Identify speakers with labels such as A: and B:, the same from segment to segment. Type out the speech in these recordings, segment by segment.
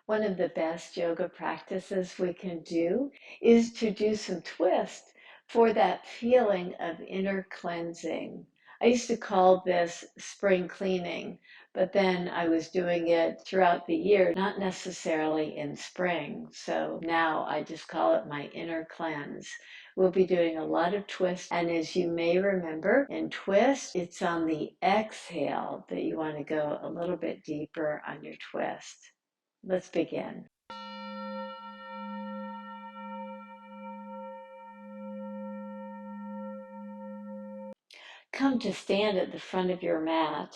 A: One of the best yoga practices we can do is to do some twist for that feeling of inner cleansing. I used to call this spring cleaning, but then I was doing it throughout the year, not necessarily in spring. So now I just call it my inner cleanse. We'll be doing a lot of twist, and as you may remember, in twist, it's on the exhale that you want to go a little bit deeper on your twist. Let's begin. Come to stand at the front of your mat.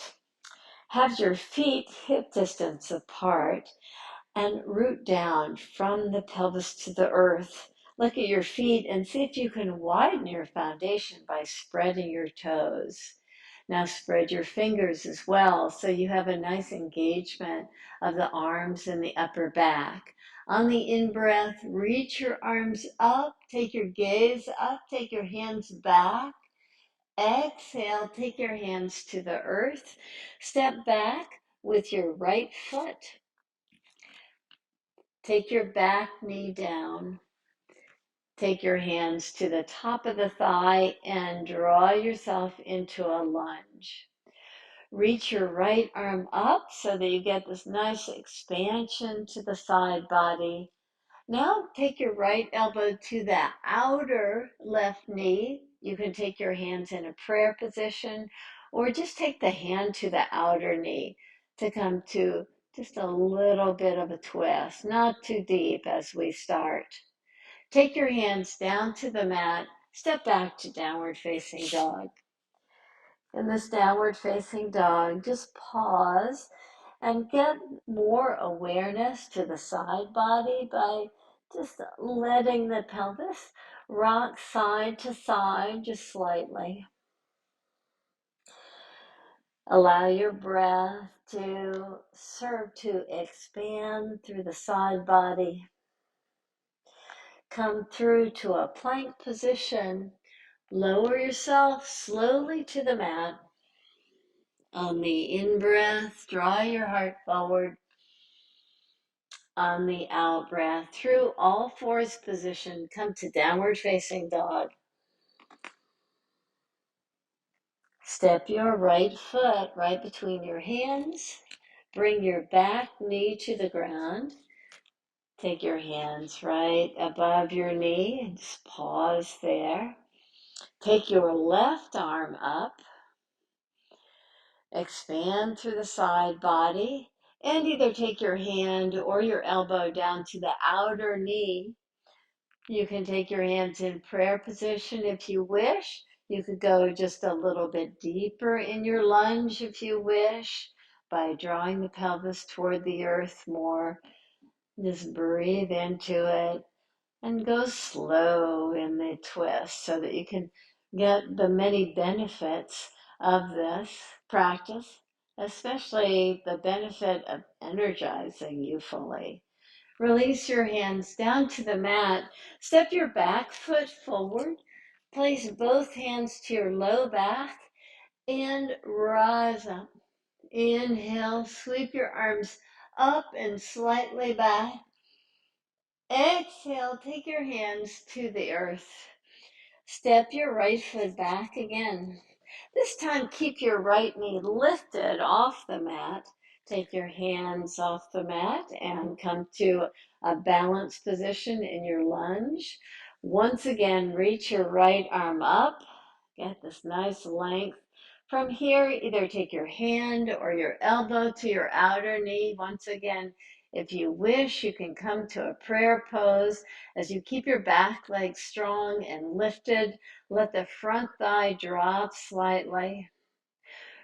A: Have your feet hip distance apart and root down from the pelvis to the earth. Look at your feet and see if you can widen your foundation by spreading your toes. Now spread your fingers as well so you have a nice engagement of the arms and the upper back. On the in-breath, reach your arms up, take your gaze up, take your hands back. Exhale, take your hands to the earth. Step back with your right foot. Take your back knee down. Take your hands to the top of the thigh and draw yourself into a lunge. Reach your right arm up so that you get this nice expansion to the side body. Now take your right elbow to the outer left knee. You can take your hands in a prayer position or just take the hand to the outer knee to come to just a little bit of a twist, not too deep as we start. Take your hands down to the mat, step back to downward facing dog. In this downward facing dog, just pause and get more awareness to the side body by just letting the pelvis rock side to side just slightly. Allow your breath to serve to expand through the side body. Come through to a plank position. Lower yourself slowly to the mat. On the in-breath, draw your heart forward. On the out breath, through all fours position, come to downward facing dog. Step your right foot right between your hands. Bring your back knee to the ground. Take your hands right above your knee and just pause there. Take your left arm up. Expand through the side body and either take your hand or your elbow down to the outer knee. You can take your hands in prayer position if you wish. You could go just a little bit deeper in your lunge if you wish by drawing the pelvis toward the earth more. Just breathe into it and go slow in the twist so that you can get the many benefits of this practice, especially the benefit of energizing you fully. Release your hands down to the mat. Step your back foot forward. Place both hands to your low back and rise up. Inhale, sweep your arms up and slightly back. Exhale, take your hands to the earth. Step your right foot back again. This time, keep your right knee lifted off the mat. Take your hands off the mat and come to a balanced position in your lunge. Once again, reach your right arm up. Get this nice length. From here, either take your hand or your elbow to your outer knee. Once again, if you wish, you can come to a prayer pose as you keep your back leg strong and lifted. Let the front thigh drop slightly.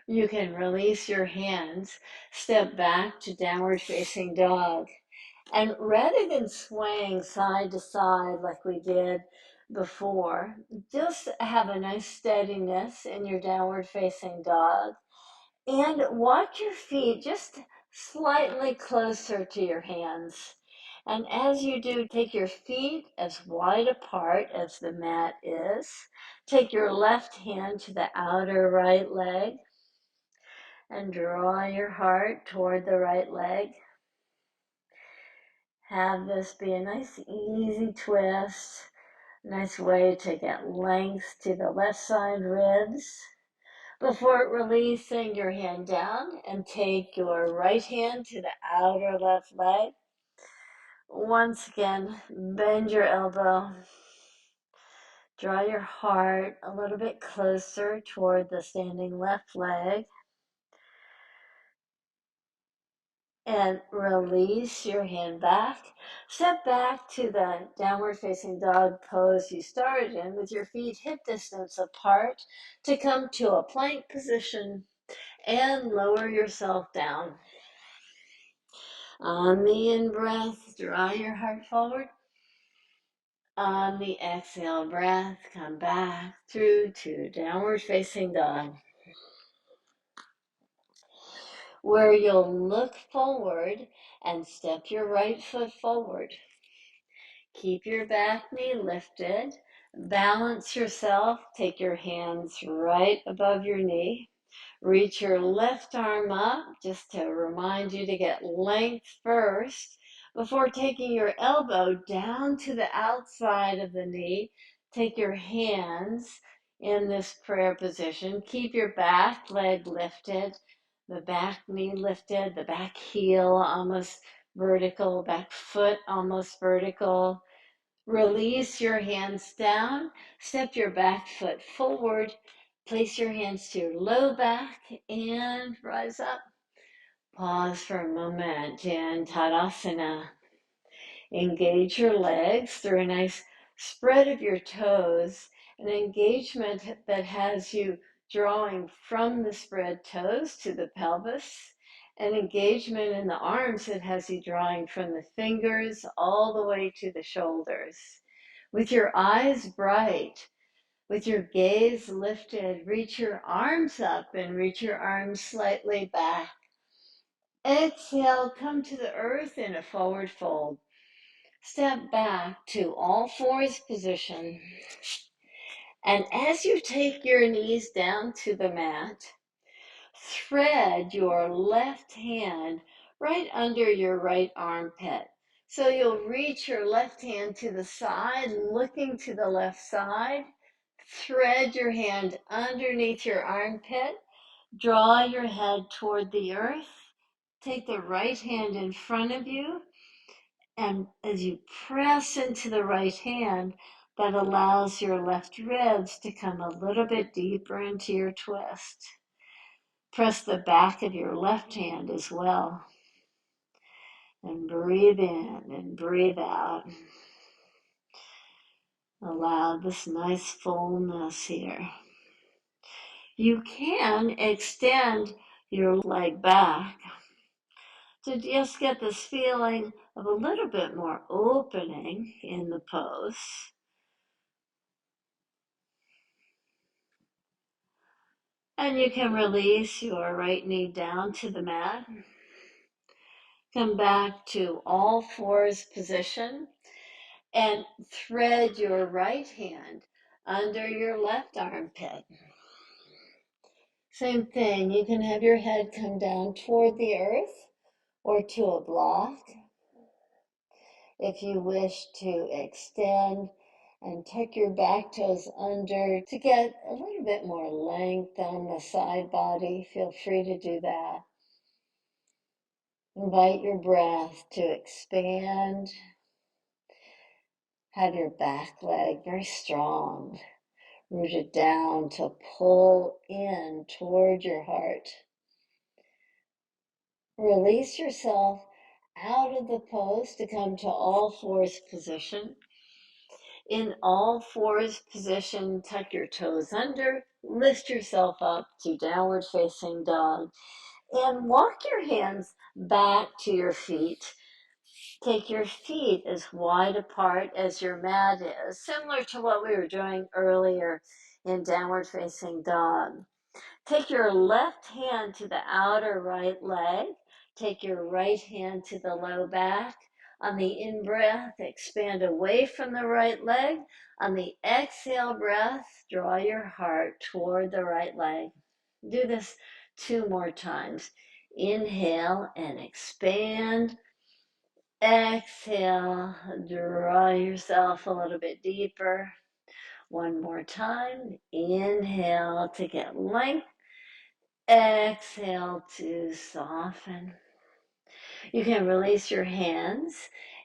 A: You can release your hands, step back to downward facing dog. And rather than swaying side to side like we did before, just have a nice steadiness in your downward facing dog. And walk your feet just slightly closer to your hands. And as you do, take your feet as wide apart as the mat is. Take your left hand to the outer right leg and draw your heart toward the right leg. Have this be a nice easy twist. Nice way to get length to the left side ribs. Before releasing your hand down and take your right hand to the outer left leg. Once again, bend your elbow. Draw your heart a little bit closer toward the standing left leg. And release your hand back. Step back to the downward facing dog pose you started in with your feet hip distance apart to come to a plank position and lower yourself down. On the in-breath, draw your heart forward. On the exhale breath, come back through to downward facing dog, where you'll look forward and step your right foot forward. Keep your back knee lifted. Balance yourself. Take your hands right above your knee. Reach your left arm up just to remind you to get length first before taking your elbow down to the outside of the knee. Take your hands in this prayer position. Keep your back leg lifted, the back knee lifted, the back heel almost vertical, back foot almost vertical. Release your hands down, step your back foot forward, place your hands to your low back and rise up. Pause for a moment in Utkatasana. Engage your legs through a nice spread of your toes, an engagement that has you drawing from the spread toes to the pelvis, an engagement in the arms that has you drawing from the fingers all the way to the shoulders. With your eyes bright, with your gaze lifted, reach your arms up and reach your arms slightly back. Exhale, come to the earth in a forward fold. Step back to all fours position. And as you take your knees down to the mat, thread your left hand right under your right armpit. So you'll reach your left hand to the side, looking to the left side. Thread your hand underneath your armpit. Draw your head toward the earth. Take the right hand in front of you. And as you press into the right hand, that allows your left ribs to come a little bit deeper into your twist. Press the back of your left hand as well. And breathe in and breathe out. Allow this nice fullness here. You can extend your leg back to just get this feeling of a little bit more opening in the pose. And you can release your right knee down to the mat. Come back to all fours position and thread your right hand under your left armpit. Same thing, you can have your head come down toward the earth or to a block. If you wish to extend and tuck your back toes under to get a little bit more length on the side body, feel free to do that. Invite your breath to expand. Have your back leg very strong, rooted down to pull in toward your heart. Release yourself out of the pose to come to all fours position. In all fours position, tuck your toes under, lift yourself up to downward facing dog, and walk your hands back to your feet. Take your feet as wide apart as your mat is, similar to what we were doing earlier in downward facing dog. Take your left hand to the outer right leg. Take your right hand to the low back. On the in-breath, expand away from the right leg. On the exhale breath, draw your heart toward the right leg. Do this 2 more times. Inhale and expand. Exhale, draw yourself a little bit deeper. One more time. Inhale to get length. Exhale to soften. You can release your hands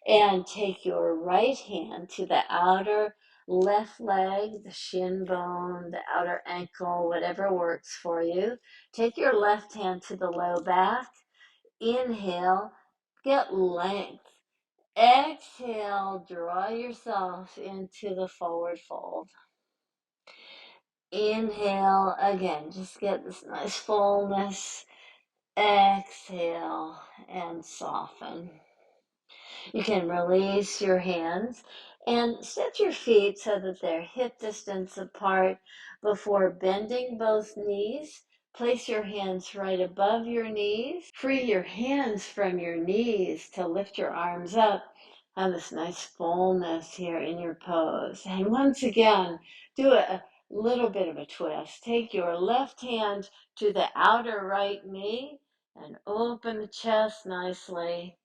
A: and take your right hand to the outer left leg, the shin bone, the outer ankle, whatever works for you. Take your left hand to the low back. Inhale, get length. Exhale, draw yourself into the forward fold. Inhale, again, just get this nice fullness. Exhale and soften. You can release your hands and set your feet so that they're hip distance apart before bending both knees. Place your hands right above your knees. Free your hands from your knees to lift your arms up. Have this nice fullness here in your pose. And once again, do a little bit of a twist. Take your left hand to the outer right knee and open the chest nicely.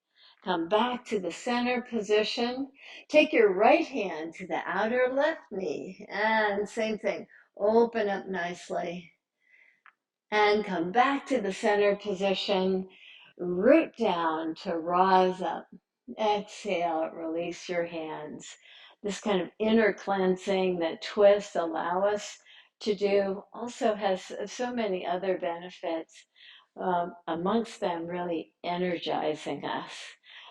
A: Come back to the center position. Take your right hand to the outer left knee. And same thing, open up nicely. And come back to the center position. Root down to rise up. Exhale, release your hands. This kind of inner cleansing that twists allow us to do also has so many other benefits. Amongst them, really energizing us.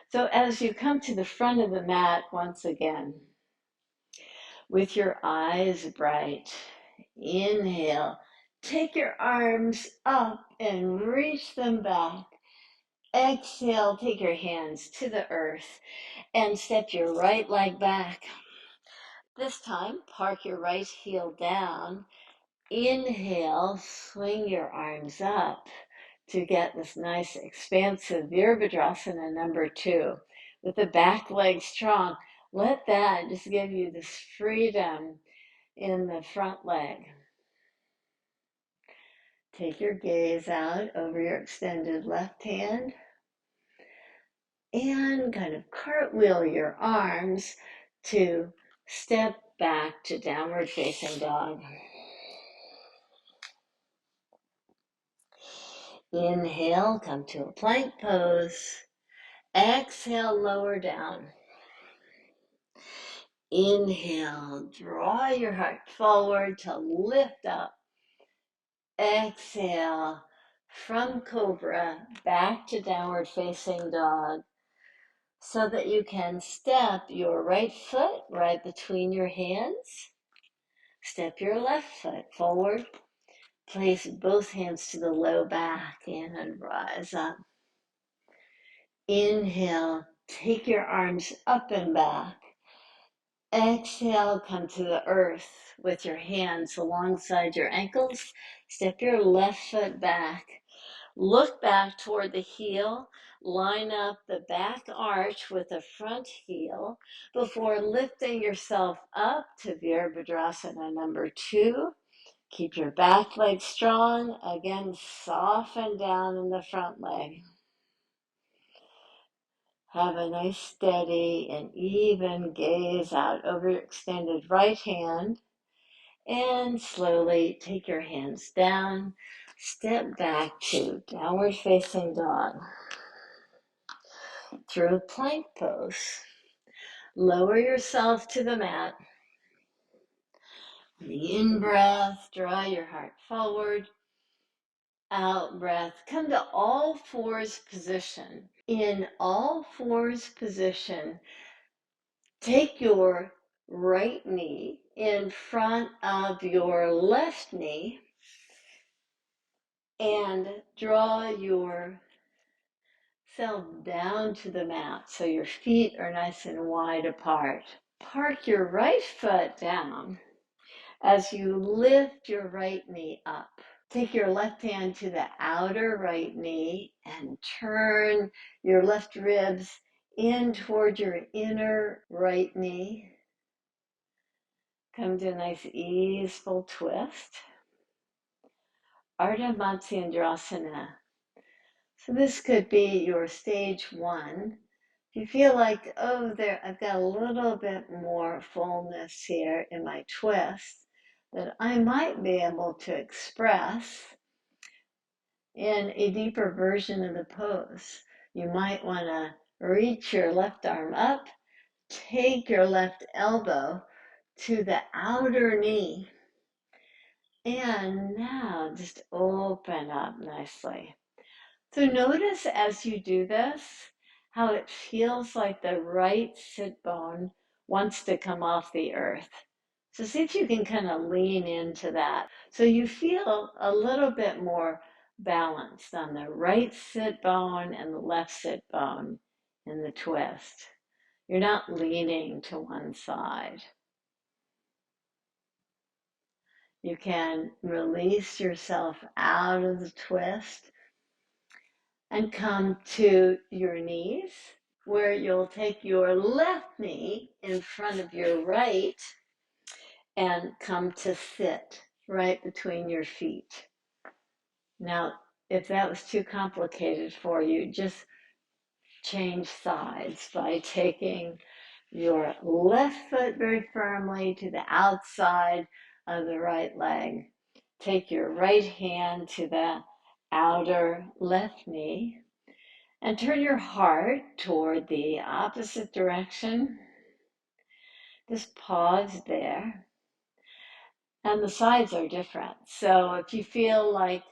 A: So as you come to the front of the mat once again, with your eyes bright, inhale, take your arms up and reach them back. Exhale, take your hands to the earth and step your right leg back. This time, park your right heel down. Inhale, swing your arms up to get this nice expansive Virabhadrasana number 2 with the back leg strong. Let that just give you this freedom in the front leg. Take your gaze out over your extended left hand and kind of cartwheel your arms to step back to downward facing dog. Inhale, come to a plank pose. Exhale, lower down. Inhale, draw your heart forward to lift up. Exhale, from cobra back to downward facing dog, so that you can step your right foot right between your hands. Step your left foot forward. Place both hands to the low back and rise up. Inhale, take your arms up and back. Exhale, come to the earth with your hands alongside your ankles. Step your left foot back. Look back toward the heel. Line up the back arch with the front heel before lifting yourself up to Virabhadrasana number 2. Keep your back leg strong. Again, soften down in the front leg. Have a nice steady and even gaze out over your extended right hand. And slowly take your hands down. Step back to downward facing dog. Through plank pose. Lower yourself to the mat. The in-breath, draw your heart forward. Out breath, come to all fours position. In all fours position, take your right knee in front of your left knee and draw yourself down to the mat so your feet are nice and wide apart. Park your right foot down as you lift your right knee up. Take your left hand to the outer right knee and turn your left ribs in toward your inner right knee. Come to a nice easeful twist. Matsyendrasana. So this could be your stage 1 If you feel like, oh, I've got a little bit more fullness here in my twist that I might be able to express in a deeper version of the pose, you might want to reach your left arm up, take your left elbow to the outer knee, and now just open up nicely. So notice as you do this, how it feels like the right sit bone wants to come off the earth. So see if you can kind of lean into that. So you feel a little bit more balanced on the right sit bone and the left sit bone in the twist. You're not leaning to one side. You can release yourself out of the twist and come to your knees, where you'll take your left knee in front of your right and come to sit right between your feet. Now, if that was too complicated for you, just change sides by taking your left foot very firmly to the outside of the right leg. Take your right hand to the outer left knee and turn your heart toward the opposite direction. Just pause there. And the sides are different. So if you feel like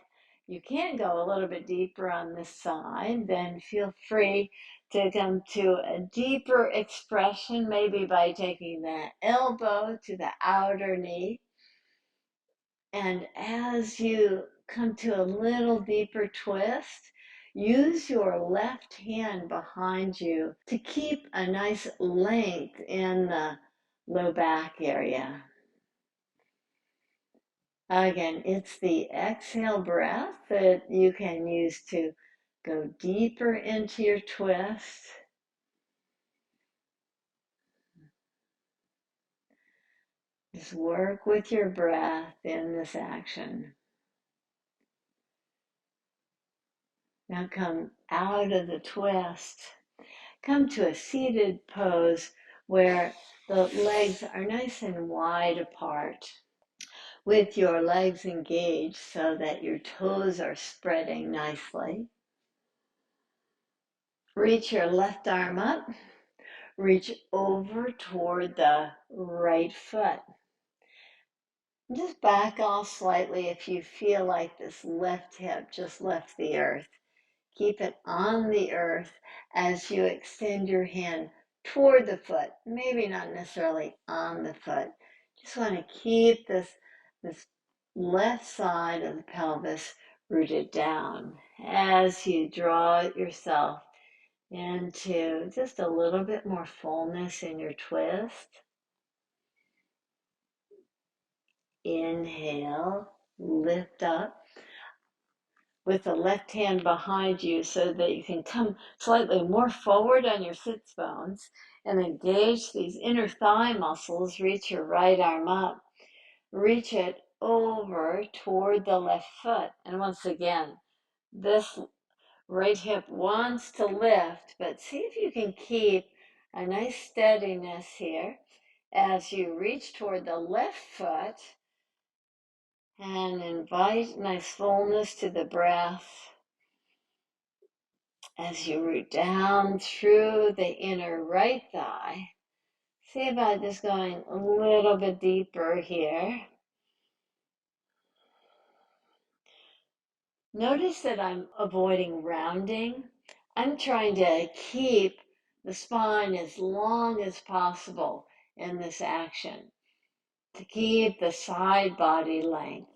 A: you can go a little bit deeper on this side, then feel free to come to a deeper expression, maybe by taking the elbow to the outer knee. And as you come to a little deeper twist, use your left hand behind you to keep a nice length in the low back area. Again, it's the exhale breath that you can use to go deeper into your twist. Just work with your breath in this action. Now come out of the twist. Come to a seated pose where the legs are nice and wide apart, with your legs engaged so that your toes are spreading nicely. Reach your left arm up. Reach over toward the right foot. Just back off slightly if you feel like this left hip just left the earth. Keep it on the earth as you extend your hand toward the foot. Maybe not necessarily on the foot. Just want to keep this left side of the pelvis rooted down as you draw yourself into just a little bit more fullness in your twist. Inhale, lift up with the left hand behind you so that you can come slightly more forward on your sits bones and engage these inner thigh muscles. Reach your right arm up. Reach it over toward the left foot. And once again, this right hip wants to lift, but see if you can keep a nice steadiness here as you reach toward the left foot and invite nice fullness to the breath as you root down through the inner right thigh. See about just going a little bit deeper here. Notice that I'm avoiding rounding. I'm trying to keep the spine as long as possible in this action, to keep the side body length.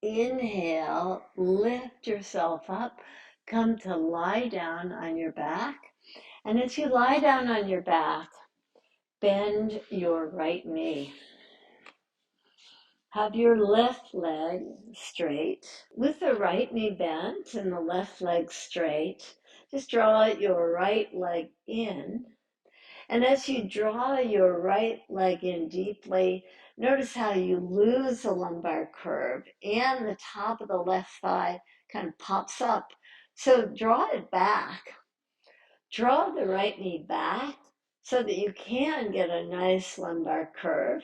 A: Inhale, lift yourself up, come to lie down on your back. And as you lie down on your back, bend your right knee. Have your left leg straight. With the right knee bent and the left leg straight, just draw your right leg in. And as you draw your right leg in deeply, Notice how you lose the lumbar curve and the top of the left thigh kind of pops up. So draw it back. Draw the right knee back so that you can get a nice lumbar curve.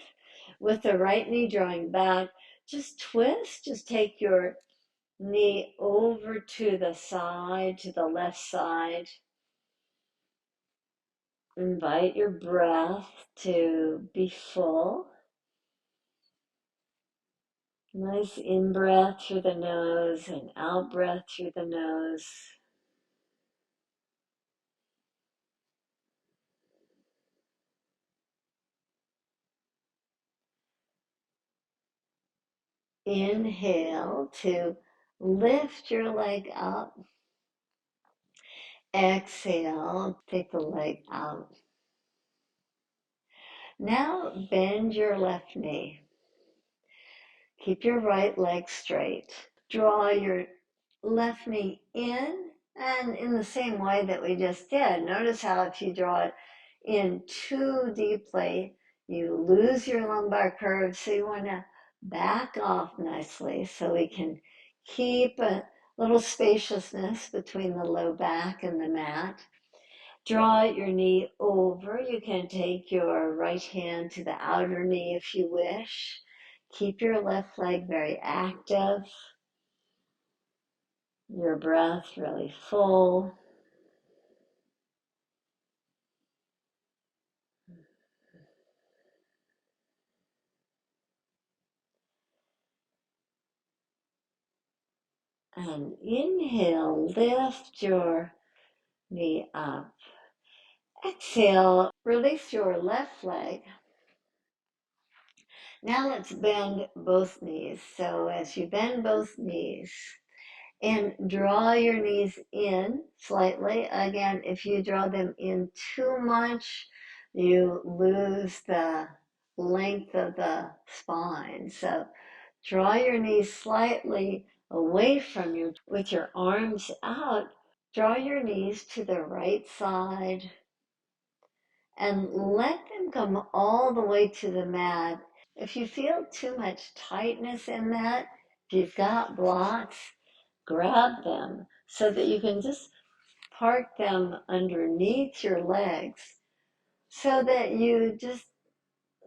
A: With the right knee drawing back, just twist, just take your knee over to the side, to the left side. Invite your breath to be full. Nice in-breath through the nose and out-breath through the nose. Inhale to lift your leg up. Exhale, take the leg out. Now bend your left knee. Keep your right leg straight. Draw your left knee in, and in the same way that we just did, notice how if you draw it in too deeply, you lose your lumbar curve. So you want to back off nicely so we can keep a little spaciousness between the low back and the mat. Draw your knee over. You can take your right hand to the outer knee if you wish. Keep your left leg very active. Your breath really full. And inhale, lift your knee up. Exhale, release your left leg. Now let's bend both knees. So as you bend both knees, and draw your knees in slightly. Again, if you draw them in too much, you lose the length of the spine. So draw your knees slightly away from you with your arms out. Draw your knees to the right side and let them come all the way to the mat. If you feel too much tightness in that, if you've got blocks, grab them so that you can just park them underneath your legs so that you just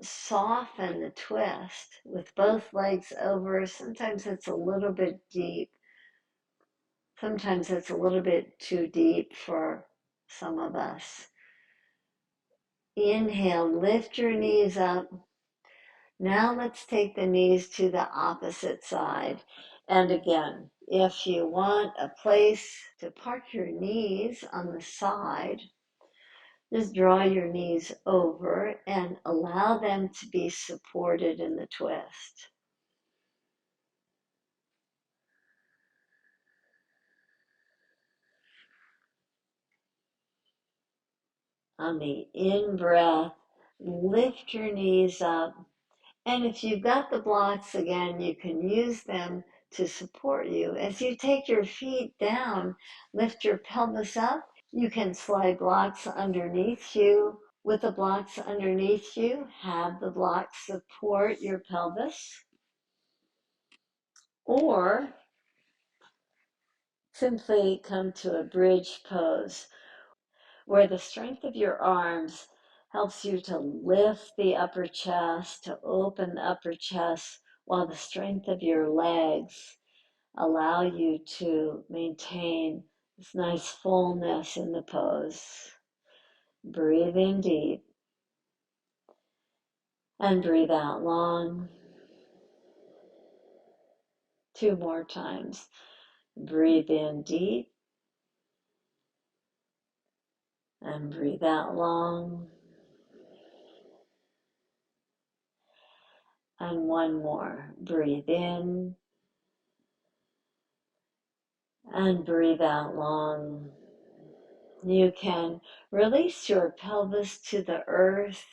A: soften the twist with both legs over. Sometimes it's a little bit deep. Sometimes it's a little bit too deep for some of us. Inhale, lift your knees up. Now let's take the knees to the opposite side. And again, if you want a place to park your knees on the side, just draw your knees over and allow them to be supported in the twist. On the in-breath, lift your knees up. And if you've got the blocks again, you can use them to support you. As you take your feet down, lift your pelvis up. You can slide blocks underneath you. With the blocks underneath you, have the blocks support your pelvis. Or simply come to a bridge pose where the strength of your arms helps you to lift the upper chest, to open the upper chest, while the strength of your legs allow you to maintain this nice fullness in the pose. Breathe in deep and breathe out long. 2 more times. Breathe in deep and breathe out long. And 1 more. Breathe in and breathe out long. You can release your pelvis to the earth.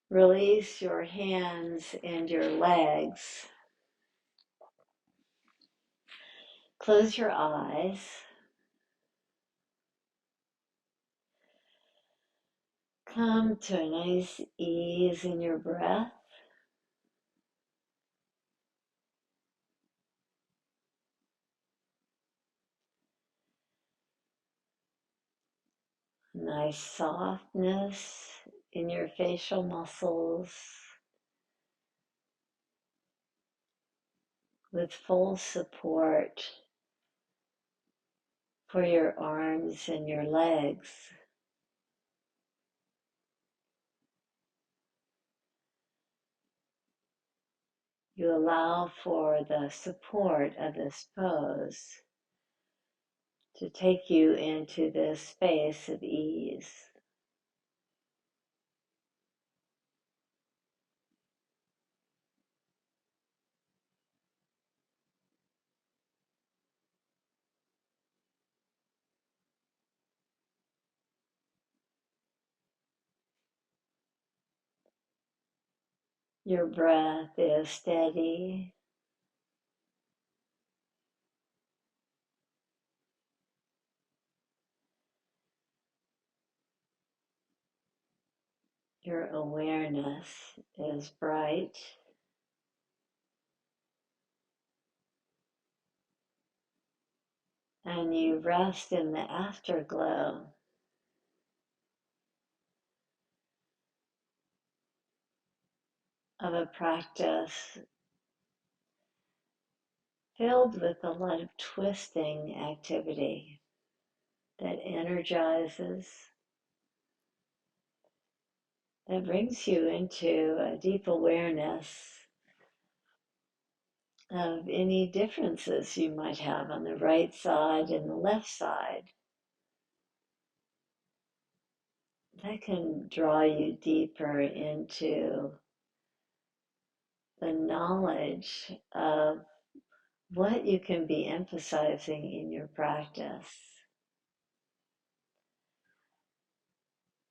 A: Release your hands and your legs. Close your eyes. Come to a nice ease in your breath. Nice softness in your facial muscles with full support for your arms and your legs. You allow for the support of this pose to take you into this space of ease. Your breath is steady. Your awareness is bright. And you rest in the afterglow of a practice filled with a lot of twisting activity that energizes, that brings you into a deep awareness of any differences you might have on the right side and the left side. That can draw you deeper into the knowledge of what you can be emphasizing in your practice.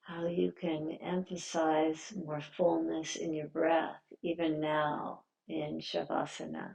A: How you can emphasize more fullness in your breath, even now in Savasana.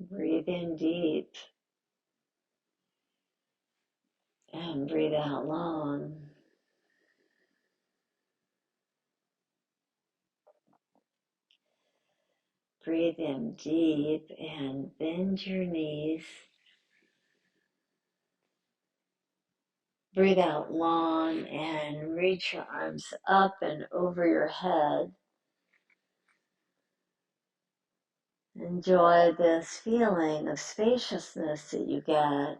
A: Breathe in deep and breathe out long. Breathe in deep and bend your knees. Breathe out long and reach your arms up and over your head. Enjoy this feeling of spaciousness that you get.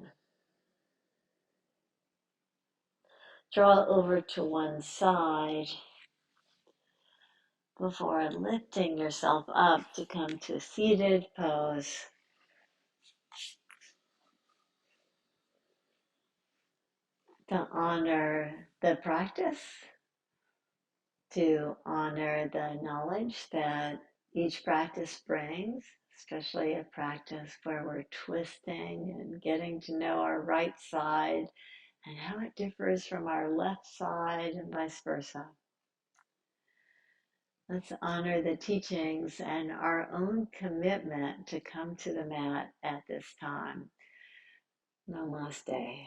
A: Draw over to one side before lifting yourself up to come to seated pose. To honor the practice, to honor the knowledge that each practice brings, especially a practice where we're twisting and getting to know our right side and how it differs from our left side and vice versa. Let's honor the teachings and our own commitment to come to the mat at this time. Namaste.